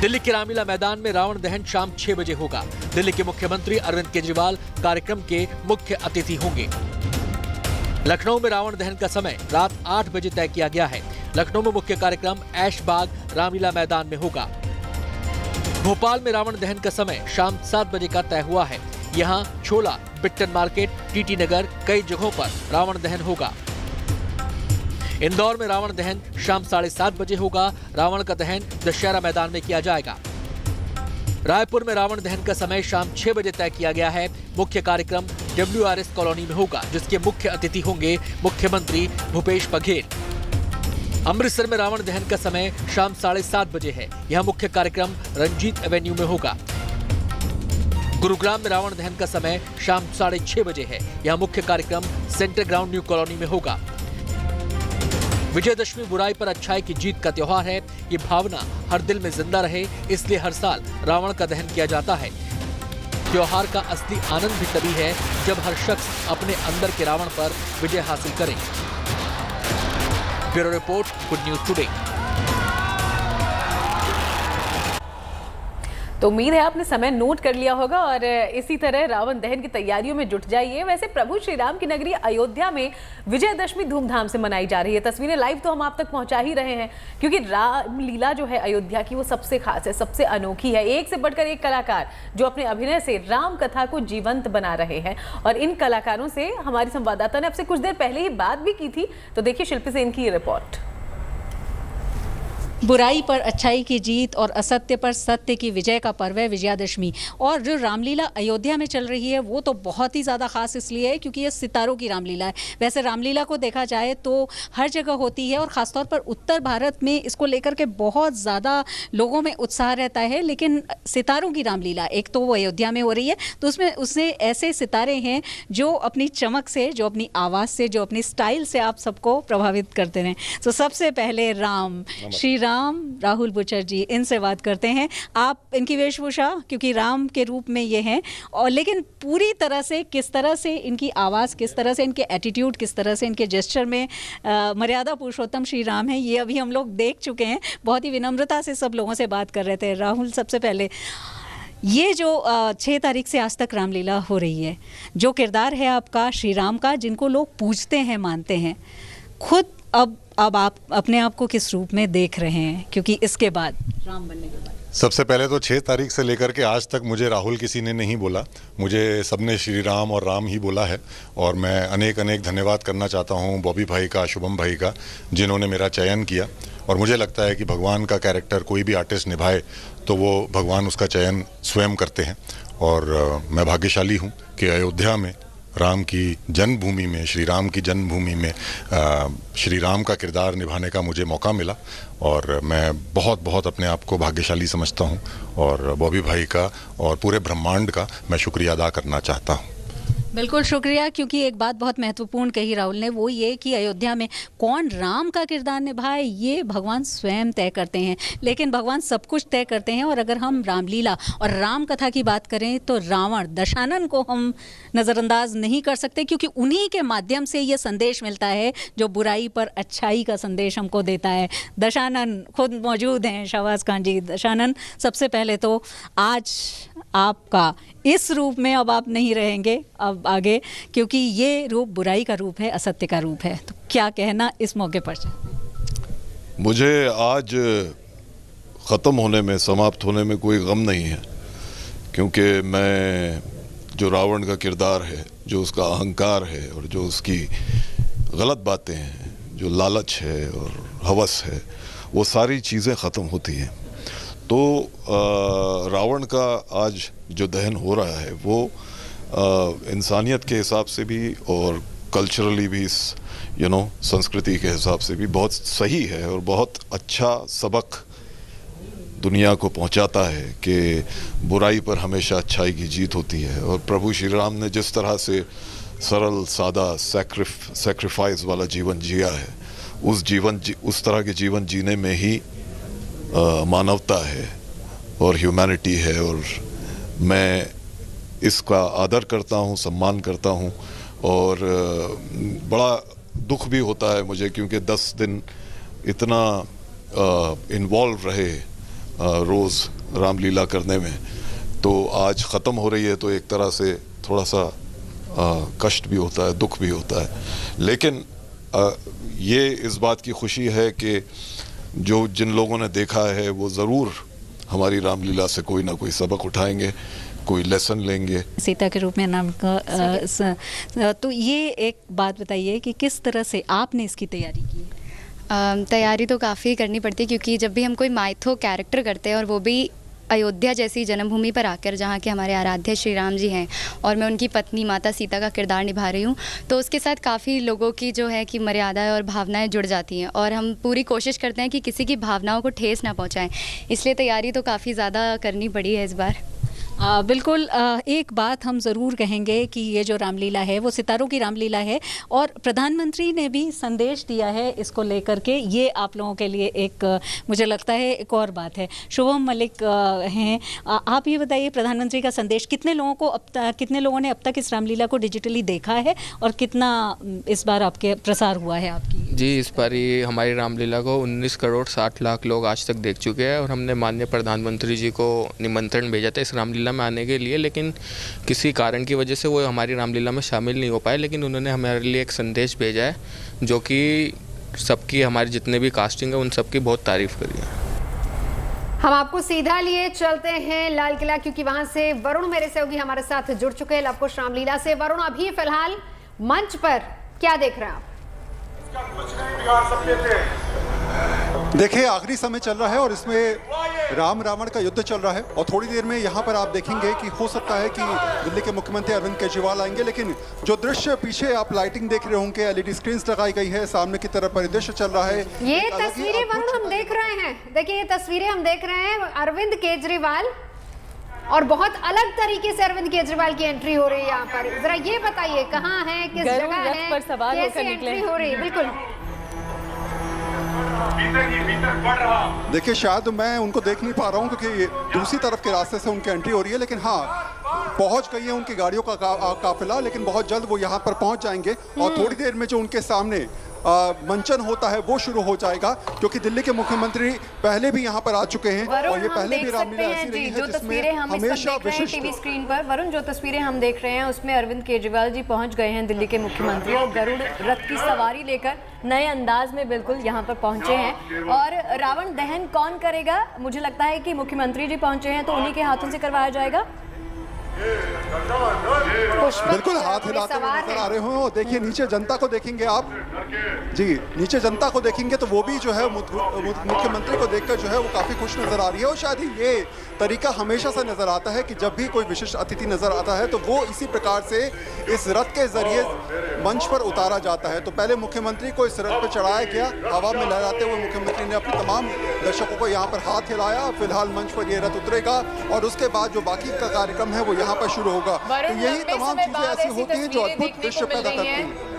दिल्ली के रामलीला मैदान में रावण दहन शाम 6 बजे होगा। दिल्ली के मुख्यमंत्री अरविंद केजरीवाल कार्यक्रम के मुख्य अतिथि होंगे। लखनऊ में रावण दहन का समय रात 8 बजे तय किया गया है। लखनऊ में मुख्य कार्यक्रम ऐशबाग रामलीला मैदान में होगा। भोपाल में रावण दहन का समय शाम 7 बजे का तय हुआ है। यहाँ छोला, बिट्टन मार्केट, टीटी नगर कई जगहों पर रावण दहन होगा। इंदौर में रावण दहन शाम 7:30 बजे होगा। रावण का दहन दशहरा मैदान में किया जाएगा। रायपुर में रावण दहन का समय शाम 6 बजे तय किया गया है। मुख्य कार्यक्रम WRS कॉलोनी में होगा, जिसके मुख्य अतिथि होंगे मुख्यमंत्री भूपेश बघेल। अमृतसर में रावण दहन का समय शाम 7:30 बजे है। यह मुख्य कार्यक्रम रंजीत एवेन्यू में होगा। गुरुग्राम में रावण दहन का समय शाम 6:30 बजे है। यह मुख्य कार्यक्रम सेंटर ग्राउंड न्यू कॉलोनी में होगा। विजयदशमी बुराई पर अच्छाई की जीत का त्योहार है। ये भावना हर दिल में जिंदा रहे, इसलिए हर साल रावण का दहन किया जाता है। त्योहार का असली आनंद भी तभी है जब हर शख्स अपने अंदर के रावण पर विजय हासिल करे। Bureau report, good news today. तो उम्मीद है आपने समय नोट कर लिया होगा और इसी तरह रावण दहन की तैयारियों में जुट जाइए। वैसे प्रभु श्री राम की नगरी अयोध्या में विजयदशमी धूमधाम से मनाई जा रही है। तस्वीरें लाइव तो हम आप तक पहुंचा ही रहे हैं, क्योंकि रामलीला जो है अयोध्या की वो सबसे खास है, सबसे अनोखी है। एक से बढ़कर एक कलाकार जो अपने अभिनय से राम कथा को जीवंत बना रहे हैं। और इन कलाकारों से हमारी संवाददाता ने आपसे कुछ देर पहले ही बात भी की थी, तो देखिए शिल्पी से इनकी रिपोर्ट। बुराई पर अच्छाई की जीत और असत्य पर सत्य की विजय का पर्व है विजयादशमी। और जो रामलीला अयोध्या में चल रही है वो तो बहुत ही ज़्यादा खास इसलिए है क्योंकि ये सितारों की रामलीला है। वैसे रामलीला को देखा जाए तो हर जगह होती है और ख़ासतौर पर उत्तर भारत में इसको लेकर के बहुत ज़्यादा लोगों में उत्साह रहता है, लेकिन सितारों की रामलीला एक तो वो अयोध्या में हो रही है, तो उसमें ऐसे सितारे हैं जो अपनी चमक से, जो अपनी आवाज़ से, जो अपनी स्टाइल से आप सबको प्रभावित करते हैं। तो सबसे पहले श्री राम राहुल बुचर जी, इनसे बात करते हैं। आप इनकी वेशभूषा क्योंकि राम के रूप में ये हैं, और लेकिन पूरी तरह से किस तरह से इनकी आवाज़, किस तरह से इनके एटीट्यूड, किस तरह से इनके जेस्चर में मर्यादा पुरुषोत्तम श्री राम है, ये अभी हम लोग देख चुके हैं। बहुत ही विनम्रता से सब लोगों से बात कर रहे थे। राहुल, सबसे पहले ये जो 6 तारीख से आज तक रामलीला हो रही है, जो किरदार है आपका श्री राम का, जिनको लोग पूजते हैं, मानते हैं, खुद अब आप अपने आप को किस रूप में देख रहे हैं, क्योंकि इसके बाद राम बनने के बाद? सबसे पहले तो 6 तारीख से लेकर के आज तक मुझे राहुल किसी ने नहीं बोला, मुझे सबने श्री राम और राम ही बोला है। और मैं अनेक धन्यवाद करना चाहता हूँ बॉबी भाई का, शुभम भाई का, जिन्होंने मेरा चयन किया। और मुझे लगता है कि भगवान का कैरेक्टर कोई भी आर्टिस्ट निभाए तो वो भगवान उसका चयन स्वयं करते हैं। और मैं भाग्यशाली हूँ कि अयोध्या में, राम की जन्मभूमि में, श्री राम की जन्मभूमि में श्री राम का किरदार निभाने का मुझे मौका मिला। और मैं बहुत अपने आप को भाग्यशाली समझता हूँ और बॉबी भाई का और पूरे ब्रह्मांड का मैं शुक्रिया अदा करना चाहता हूँ। बिल्कुल शुक्रिया, क्योंकि एक बात बहुत महत्वपूर्ण कही राहुल ने, वो ये कि अयोध्या में कौन राम का किरदार निभाए ये भगवान स्वयं तय करते हैं। लेकिन भगवान सब कुछ तय करते हैं। और अगर हम रामलीला और राम कथा की बात करें तो रावण, दशानन को हम नज़रअंदाज नहीं कर सकते, क्योंकि उन्हीं के माध्यम से ये संदेश मिलता है जो बुराई पर अच्छाई का संदेश हमको देता है। दशानन खुद मौजूद हैं, शहबाज खान जी। दशानन, सबसे पहले तो आज आपका इस रूप में अब आप नहीं रहेंगे अब आगे, क्योंकि ये रूप बुराई का रूप है, असत्य का रूप है। तो क्या कहना इस मौके पर? मुझे आज ख़त्म होने में, समाप्त होने में कोई गम नहीं है, क्योंकि मैं जो रावण का किरदार है, जो उसका अहंकार है और जो उसकी गलत बातें हैं, जो लालच है और हवस है, वो सारी चीज़ें ख़त्म होती हैं। तो रावण का आज जो दहन हो रहा है वो इंसानियत के हिसाब से भी और कल्चरली भी, संस्कृति के हिसाब से भी बहुत सही है और बहुत अच्छा सबक दुनिया को पहुंचाता है कि बुराई पर हमेशा अच्छाई की जीत होती है। और प्रभु श्री राम ने जिस तरह से सरल, सादा, सैक्रिफाइस वाला जीवन जिया है, उस तरह के जीवन जीने में ही मानवता है और ह्यूमैनिटी है। और मैं इसका आदर करता हूँ, सम्मान करता हूँ। और बड़ा दुख भी होता है मुझे, क्योंकि 10 दिन इतना इन्वॉल्व रहे रोज़ रामलीला करने में, तो आज ख़त्म हो रही है तो एक तरह से थोड़ा सा कष्ट भी होता है, दुख भी होता है। लेकिन ये इस बात की खुशी है कि जो जिन लोगों ने देखा है वो ज़रूर हमारी रामलीला से कोई ना कोई सबक उठाएंगे, कोई लेसन लेंगे। सीता के रूप में नाम का तो ये एक बात बताइए कि किस तरह से आपने इसकी तैयारी की? तैयारी तो काफ़ी करनी पड़ती है, क्योंकि जब भी हम कोई माइथो कैरेक्टर करते हैं और वो भी अयोध्या जैसी जन्मभूमि पर आकर, जहाँ के हमारे आराध्य श्री राम जी हैं और मैं उनकी पत्नी माता सीता का किरदार निभा रही हूँ, तो उसके साथ काफ़ी लोगों की जो है कि मर्यादाएं और भावनाएं जुड़ जाती हैं और हम पूरी कोशिश करते हैं कि किसी की भावनाओं को ठेस ना पहुँचाएं। इसलिए तैयारी तो काफ़ी ज़्यादा करनी पड़ी है इस बार। बिल्कुल। एक बात हम ज़रूर कहेंगे कि ये जो रामलीला है वो सितारों की रामलीला है और प्रधानमंत्री ने भी संदेश दिया है इसको लेकर के। ये आप लोगों के लिए एक मुझे लगता है एक और बात है। शुभम मलिक हैं, आप ये बताइए प्रधानमंत्री का संदेश कितने लोगों ने अब तक इस रामलीला को डिजिटली देखा है और कितना इस बार आपके प्रसार हुआ है आपकी? जी, इस बार ये हमारी रामलीला को 19 करोड़ 60 लाख लोग आज तक देख चुके हैं और हमने माननीय प्रधानमंत्री जी को निमंत्रण भेजा था इस रामलीला में आने के लिए, लेकिन किसी कारण की वजह से वो हमारी रामलीला में शामिल नहीं हो पाए। लेकिन उन्होंने हमारे लिए एक संदेश भेजा है जो कि सबकी, हमारे जितने भी कास्टिंग है उन सबकी बहुत तारीफ करी है। हम आपको सीधा लिए चलते हैं लाल किला, क्योंकि वहां से वरुण मेरे सहयोगी हमारे साथ जुड़ चुके हैं लवकुश रामलीला से। वरुण, अभी फिलहाल मंच पर क्या देख रहे हैं आप? देखिए, आखिरी समय चल रहा है और इसमें राम रावण का युद्ध चल रहा है और थोड़ी देर में यहाँ पर आप देखेंगे कि हो सकता है कि दिल्ली के मुख्यमंत्री अरविंद केजरीवाल आएंगे। लेकिन जो दृश्य पीछे आप लाइटिंग देख रहे होंगे, एलईडी स्क्रीन्स लगाई गई है, सामने की तरफ परिदृश्य चल रहा है। ये तस्वीरें वरुण हम देख रहे हैं, देखिए ये तस्वीरें हम देख रहे हैं अरविंद केजरीवाल, और बहुत अलग तरीके से अरविंद केजरीवाल की एंट्री हो रही है यहाँ पर। जरा ये बताइए कहाँ है, किस जगह है, कैसे एंट्री हो रही है? बिल्कुल देखिए, शायद मैं उनको देख नहीं पा रहा हूँ क्योंकि दूसरी तरफ के रास्ते से उनकी एंट्री हो रही है, लेकिन हाँ पहुंच गई है उनकी गाड़ियों का काफिला, लेकिन बहुत जल्द वो यहाँ पर पहुंच जाएंगे और थोड़ी देर में जो उनके सामने मंचन होता है वो शुरू हो जाएगा, क्योंकि दिल्ली के मुख्यमंत्री पहले भी यहाँ पर आ चुके हैं और ये पहले भी रामलीला ऐसी रही है जिसमें हमेशा विशिष्ट। टीवी स्क्रीन पर वरुण जो तस्वीरें हम देख रहे हैं उसमें अरविंद केजरीवाल जी पहुंच गए हैं, दिल्ली के मुख्यमंत्री, और गरुड़ रथ की सवारी लेकर नए अंदाज में बिल्कुल यहाँ पर पहुंचे हैं। और रावण दहन कौन करेगा? मुझे लगता है कि मुख्यमंत्री जी पहुंचे हैं तो उन्हीं के हाथों से करवाया जाएगा। बिल्कुल हाथ हिलाते हुए नजर आ रहे हो। देखिए नीचे जनता को देखेंगे आप, जी नीचे जनता को देखेंगे तो वो भी जो है मुख्यमंत्री को देखकर जो है वो काफी खुश नजर आ रही है। और शायद ये तरीका हमेशा से नजर आता है कि जब भी कोई विशिष्ट अतिथि नजर आता है तो वो इसी प्रकार से इस रथ के जरिए मंच पर उतारा जाता है। तो पहले मुख्यमंत्री को इस रथ पर चढ़ाया गया, हवा में लहराते हुए मुख्यमंत्री ने अपने तमाम दर्शकों को यहाँ पर हाथ हिलाया। फिलहाल मंच पर ये रथ उतरेगा और उसके बाद जो बाकी का कार्यक्रम है वो यहाँ पर शुरू होगा। तो यही तमाम चीजें ऐसी होती हैं जो अद्भुत दृश्य पैदा करती हैं।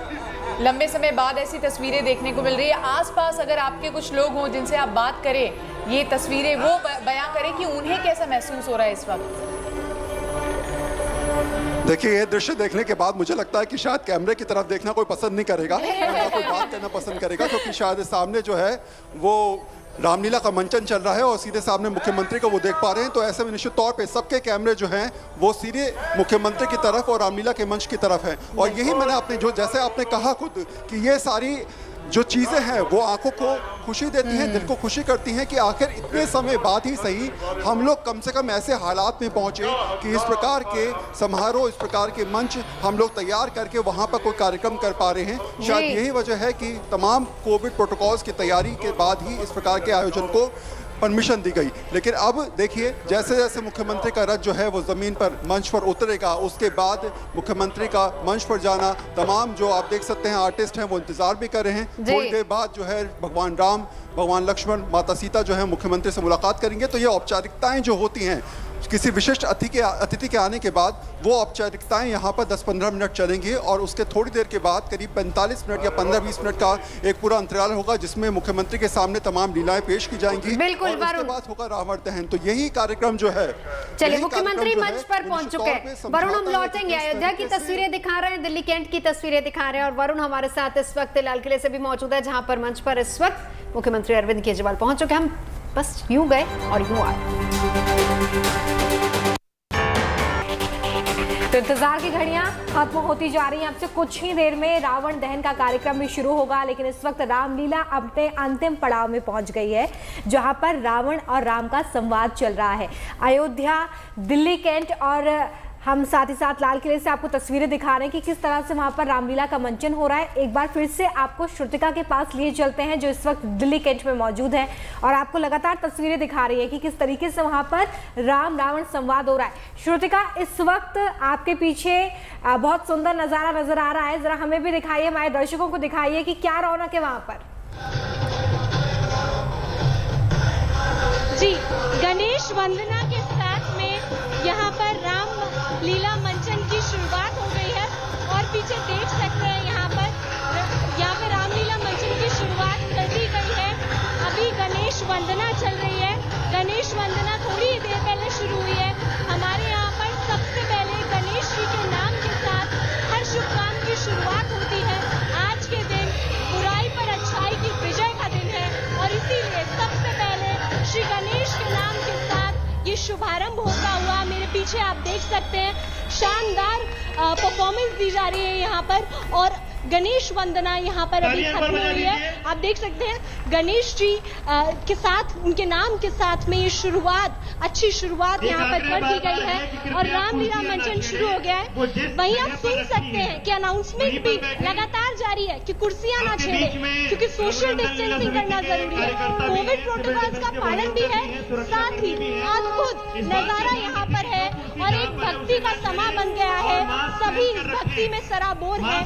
लंबे समय बाद ऐसी तस्वीरें देखने को मिल रही है। आसपास अगर आपके कुछ लोग हों जिनसे आप बात करें, ये तस्वीरें वो बयां करें कि उन्हें कैसा महसूस हो रहा है इस वक्त। देखिए ये दृश्य देखने के बाद मुझे लगता है कि शायद कैमरे की तरफ देखना कोई पसंद नहीं करेगा, कोई बात करना पसंद करेगा, क्योंकि शायद सामने जो है वो रामलीला का मंचन चल रहा है और सीधे सामने मुख्यमंत्री को वो देख पा रहे हैं। तो ऐसे में निश्चित तौर पे सबके कैमरे जो हैं वो सीधे मुख्यमंत्री की तरफ और रामलीला के मंच की तरफ हैं। और यही मैंने अपने जो जैसे आपने कहा खुद कि ये सारी जो चीज़ें हैं वो आंखों को खुशी देती हैं, दिल को खुशी करती हैं कि आखिर इतने समय बाद ही सही हम लोग कम से कम ऐसे हालात में पहुंचे कि इस प्रकार के समारोह, इस प्रकार के मंच हम लोग तैयार करके वहां पर कोई कार्यक्रम कर पा रहे हैं। शायद यही वजह है कि तमाम कोविड प्रोटोकॉल्स की तैयारी के बाद ही इस प्रकार के आयोजन को परमिशन दी गई। लेकिन अब देखिए जैसे जैसे मुख्यमंत्री का रथ जो है वो ज़मीन पर मंच पर उतरेगा, उसके बाद मुख्यमंत्री का मंच पर जाना, तमाम जो आप देख सकते हैं आर्टिस्ट हैं वो इंतज़ार भी कर रहे हैं। थोड़ी देर बाद जो है भगवान राम, भगवान लक्ष्मण, माता सीता जो है मुख्यमंत्री से मुलाकात करेंगे। तो ये औपचारिकताएँ जो होती हैं किसी विशिष्ट अतिथि के आने के बाद, वो औपचारिकताएं यहाँ पर 10-15 मिनट चलेंगी और उसके थोड़ी देर के बाद करीब 45 मिनट या 15-20 मिनट का एक पूरा अंतराल होगा जिसमें मुख्यमंत्री के सामने तमाम लीलाएं पेश की जाएंगी। बिल्कुल, और उसके बाद होगा रावण दहन। तो यही कार्यक्रम जो है, चलिए मुख्यमंत्री मंच पर पहुंच चुके हैं। वरुण, हम लौटेंगे, अयोध्या की तस्वीरें दिखा रहे हैं, दिल्ली कैंट की तस्वीरें दिखा रहे हैं और वरुण हमारे साथ इस वक्त लाल किले से भी मौजूद है, जहां पर मंच पर इस वक्त मुख्यमंत्री अरविंद केजरीवाल पहुंच चुके हैं। हम बस यूं गए और यूं आए। तो इंतजार की घड़ियां खत्म होती जा रही हैं। अब से कुछ ही देर में रावण दहन का कार्यक्रम भी शुरू होगा, लेकिन इस वक्त रामलीला अपने अंतिम पड़ाव में पहुंच गई है, जहां पर रावण और राम का संवाद चल रहा है। अयोध्या, दिल्ली कैंट और हम साथ ही साथ लाल किले से आपको तस्वीरें दिखा रहे हैं कि किस तरह से वहां पर रामलीला का मंचन हो रहा है। एक बार फिर से आपको श्रुतिका के पास लिए चलते हैं, जो इस वक्त दिल्ली कैंट में मौजूद है और आपको लगातार तस्वीरें दिखा रही है कि किस तरीके से वहां पर राम रावण संवाद हो रहा है। श्रुतिका, इस वक्त आपके पीछे बहुत सुंदर नजारा नजर आ रहा है, जरा हमें भी दिखाइए, हमारे दर्शकों को दिखाइए कि क्या रौनक है वहां पर। जी, गणेश वंदना के साथ में यहाँ पर राम लीला मंचन की शुरुआत हो गई है और पीछे देख सकते हैं यहाँ पर रामलीला मंचन की शुरुआत कर दी गई है। अभी गणेश वंदना चल रही है। गणेश वंदना थोड़ी ही देर पहले शुरू हुई है। हमारे यहाँ पर सबसे पहले गणेश जी के नाम के साथ हर शुभ काम की शुरुआत होती है। आज के दिन बुराई पर अच्छाई की विजय का दिन है और इसीलिए सबसे पहले श्री गणेश के नाम के साथ ये शुभारंभ होता हुआ मेरे पीछे आप देख सकते हैं। शानदार परफॉर्मेंस दी जा रही है यहाँ पर और गणेश वंदना यहाँ पर अभी खत्म हो रही है। आप देख सकते हैं गणेश जी के साथ, उनके नाम के साथ में ये शुरुआत, अच्छी शुरुआत यहाँ पर कर दी गई है और रामलीला मंचन शुरू हो गया है। वहीं आप सुन सकते हैं कि अनाउंसमेंट भी लगातार जारी है कि कुर्सियां ना छेड़े, क्योंकि सोशल डिस्टेंसिंग करना जरूरी है, कोविड प्रोटोकॉल्स का पालन भी है। साथ ही अद्भुत नजारा यहाँ पर है और एक भक्ति का समा बन गया है। सभी इस भक्ति में सराबोर है।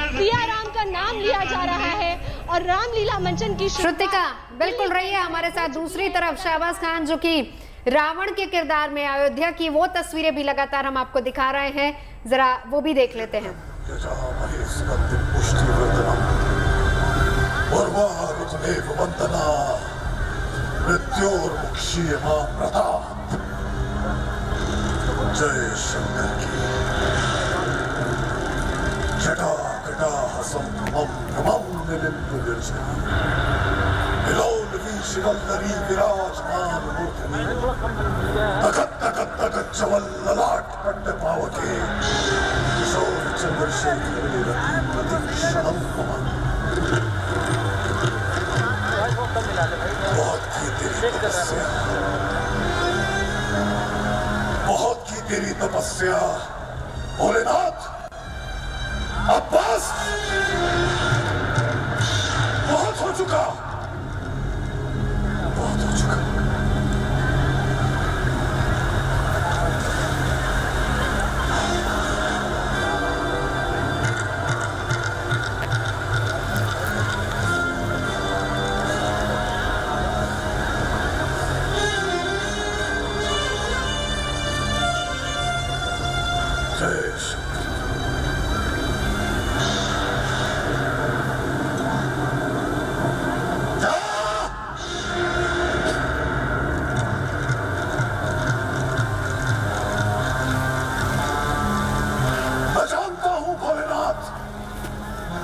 सिया राम का नाम लिया जा रहा है और रामलीला मंचन की श्रुतिका बिल्कुल रही है हमारे साथ। दूसरी तरफ शहबाज खान जो कि रावण के किरदार में अयोध्या की वो तस्वीरें भी लगातार हम आपको दिखा रहे हैं, जरा वो भी देख लेते हैं। जय शंकर की जटा कटा संभ्रमं भ्रमं निलिम्ब विरजन विलोल वीशिवल्लरी विराजमान मूर्धनि तकत तकत तकत चवल ललाट पट्ट पावके किशोर चंद्रशेखर रति प्रतीक्षणं मम। बहुत की तेरी तपस्या, बहुत की तेरी तपस्या भोलेनाथ। अब बस, बहुत हो चुका, बहुत हो चुका।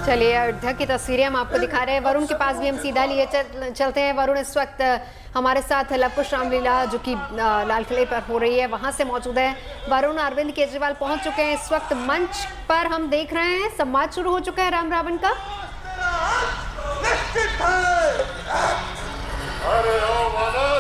चलिए, अयोध्या की तस्वीरें हम आपको दिखा रहे हैं। वरुण के पास भी हम सीधा लिए चलते हैं। वरुण इस वक्त हमारे साथ लवकुश रामलीला जो कि लाल किले पर हो रही है वहां से मौजूद है। वरुण, अरविंद केजरीवाल पहुंच चुके हैं इस वक्त मंच पर, हम देख रहे हैं संवाद शुरू हो चुका है राम रावण का।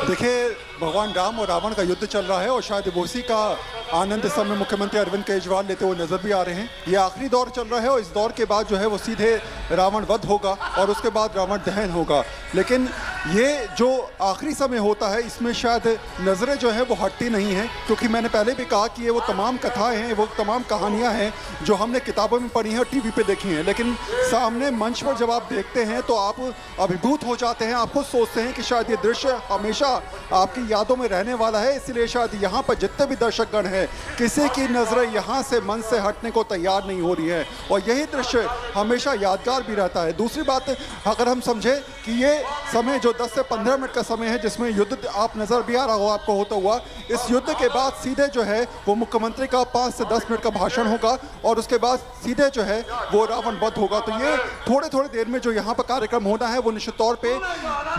देखिए, भगवान राम और रावण का युद्ध चल रहा है और शायद उसी का आनंद इस समय मुख्यमंत्री अरविंद केजरीवाल लेते हुए नजर भी आ रहे हैं। ये आखिरी दौर चल रहा है और इस दौर के बाद जो है वो सीधे रावण वध होगा और उसके बाद रावण दहन होगा। लेकिन ये जो आखिरी समय होता है इसमें शायद नज़रें जो है वो हटती नहीं हैं, क्योंकि मैंने पहले भी कहा कि ये वो तमाम कथाएं हैं, वो तमाम कहानियां हैं जो हमने किताबों में पढ़ी हैं और टीवी पे देखी हैं, लेकिन सामने मंच पर जब आप देखते हैं तो आप अभिभूत हो जाते हैं। आप खुद सोचते हैं कि शायद ये दृश्य हमेशा आपकी यादों में रहने वाला है। इसलिए शायद यहाँ पर जितने भी दर्शकगण हैं, किसी की नज़रें यहाँ से मन से हटने को तैयार नहीं हो रही है और यही दृश्य हमेशा यादगार भी रहता है। दूसरी बात, अगर हम समझें कि ये समय जो 10 से 15 मिनट का समय है जिसमें युद्ध आप नज़र भी आ रहा हो आपको होता हुआ, इस युद्ध के बाद सीधे जो है वो मुख्यमंत्री का 5 से 10 मिनट का भाषण होगा और उसके बाद सीधे जो है वो रावण वध होगा। तो ये थोड़े थोड़े देर में जो यहाँ पर कार्यक्रम होना है वो निश्चित तौर पे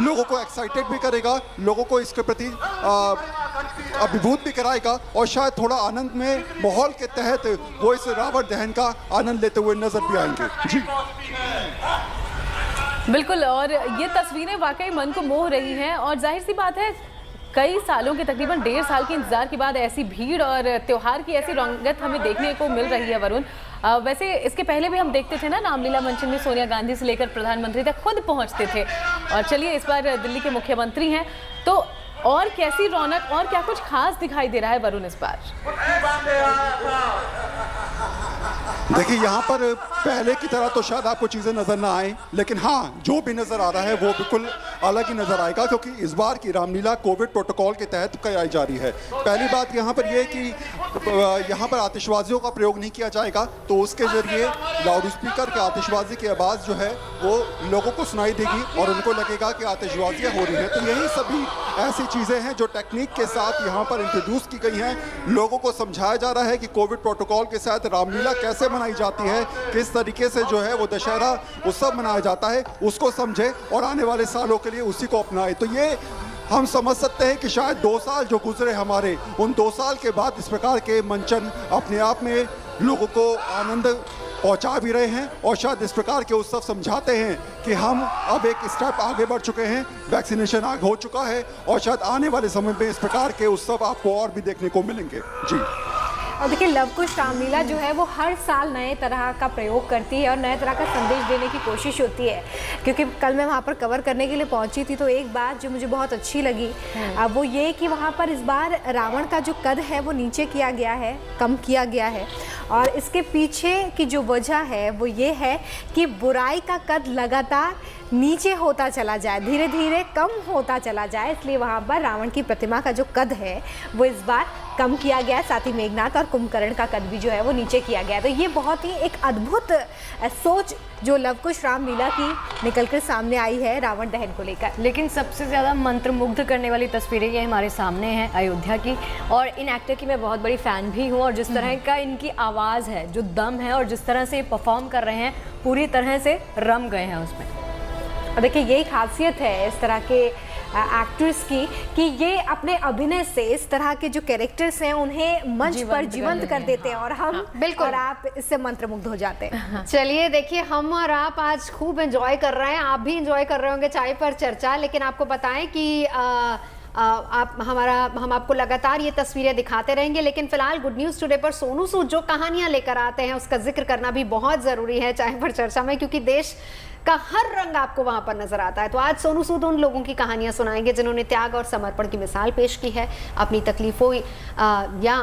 लोगों को एक्साइटेड भी करेगा, लोगों को इसके प्रति अभिभूत भी कराएगा और शायद थोड़ा आनंद में माहौल के तहत वो इस रावण दहन का आनंद लेते हुए नजर भी आएंगे। जी बिल्कुल, और ये तस्वीरें वाकई मन को मोह रही हैं और जाहिर सी बात है कई सालों के तकरीबन 1.5 साल के इंतजार के बाद ऐसी भीड़ और त्योहार की ऐसी रंगत हमें देखने को मिल रही है वरुण। वैसे इसके पहले भी हम देखते थे ना, रामलीला मंचन में सोनिया गांधी से लेकर प्रधानमंत्री तक खुद पहुंचते थे। और चलिए इस बार दिल्ली के मुख्यमंत्री हैं तो और कैसी रौनक और क्या कुछ खास दिखाई दे रहा है वरुण इस बार? देखिए यहाँ पर पहले की तरह तो शायद आपको चीज़ें नज़र ना आए, लेकिन हाँ जो भी नज़र आ रहा है वो बिल्कुल अलग ही नज़र आएगा, क्योंकि इस बार की रामलीला कोविड प्रोटोकॉल के तहत कराई जा रही है। पहली बात यहाँ पर यह कि यहाँ पर आतिशबाजियों का प्रयोग नहीं किया जाएगा, तो उसके ज़रिए लाउड स्पीकर के आतिशबाजी की आवाज़ जो है वो लोगों को सुनाई देगी और उनको लगेगा कि आतिशबाजियाँ हो रही हैं। तो यही सभी ऐसी चीज़ें हैं जो टेक्निक के साथ यहाँ पर इंट्रोड्यूस की गई हैं। लोगों को समझाया जा रहा है कि कोविड प्रोटोकॉल के साथ रामलीला कैसे मनाई जाती है, किस तरीके से जो है वो दशहरा उत्सव मनाया जाता है, उसको समझे और आने वाले सालों के लिए उसी को अपनाए। तो ये हम समझ सकते हैं कि शायद 2 साल जो गुजरे हमारे, उन 2 साल के बाद इस प्रकार के मंचन अपने आप में लोगों को आनंद पहुंचा भी रहे हैं और शायद इस प्रकार के उत्सव समझाते हैं कि हम अब एक स्टेप आगे बढ़ चुके हैं, वैक्सीनेशन आगे हो चुका है और शायद आने वाले समय में इस प्रकार के उत्सव आपको और भी देखने को मिलेंगे। जी। और देखिए लवकुश रामलीला जो है वो हर साल नए तरह का प्रयोग करती है और नए तरह का संदेश देने की कोशिश होती है। क्योंकि कल मैं वहाँ पर कवर करने के लिए पहुँची थी तो एक बात जो मुझे बहुत अच्छी लगी वो ये कि वहाँ पर इस बार रावण का जो कद है वो नीचे किया गया है, कम किया गया है। और इसके पीछे की जो वजह है वो ये है कि बुराई का कद लगातार नीचे होता चला जाए, धीरे धीरे कम होता चला जाए, इसलिए वहाँ पर रावण की प्रतिमा का जो कद है वो इस बार कम किया गया है। साथ ही मेघनाथ और कुंभकर्ण का कद भी जो है वो नीचे किया गया है। तो ये बहुत ही एक अद्भुत सोच जो लवकुश रामलीला की निकलकर सामने आई है रावण दहन को लेकर। लेकिन सबसे ज़्यादा मंत्रमुग्ध करने वाली तस्वीरें ये हमारे सामने हैं अयोध्या की, और इन एक्टर की मैं बहुत बड़ी फ़ैन भी हूँ। और जिस तरह का इनकी आवाज़ है, जो दम है और जिस तरह से परफॉर्म कर रहे हैं, पूरी तरह से रम गए हैं उसमें। और देखिए यही खासियत है इस तरह के एक्टर्स की कि ये अपने अभिनय से इस तरह के जो कैरेक्टर्स हैं उन्हें मंच पर जीवंत कर देते हैं और हम बिल्कुल और आप इससे मंत्रमुग्ध हो जाते हैं। चलिए देखिए हम और आप आज खूब एंजॉय कर रहे हैं, आप भी एंजॉय कर रहे होंगे चाय पर चर्चा। लेकिन आपको बताएं कि हम आपको लगातार ये तस्वीरें दिखाते रहेंगे, लेकिन फिलहाल गुड न्यूज़ टुडे पर सोनू सूद जो कहानियां लेकर आते हैं उसका जिक्र करना भी बहुत ज़रूरी है चाय पर चर्चा में, क्योंकि देश का हर रंग आपको वहां पर नजर आता है। तो आज सोनू सूद उन लोगों की कहानियां सुनाएंगे जिन्होंने त्याग और समर्पण की मिसाल पेश की है, अपनी तकलीफों या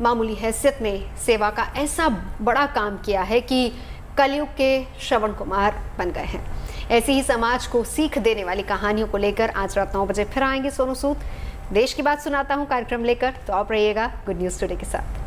मामूली हैसियत में सेवा का ऐसा बड़ा काम किया है कि कलयुग के श्रवण कुमार बन गए हैं। ऐसी ही समाज को सीख देने वाली कहानियों को लेकर आज रात 9 बजे फिर आएंगे सोनू सूद। देश की बात सुनाता हूँ कार्यक्रम लेकर, तो आप रहिएगा गुड न्यूज़ टुडे के साथ।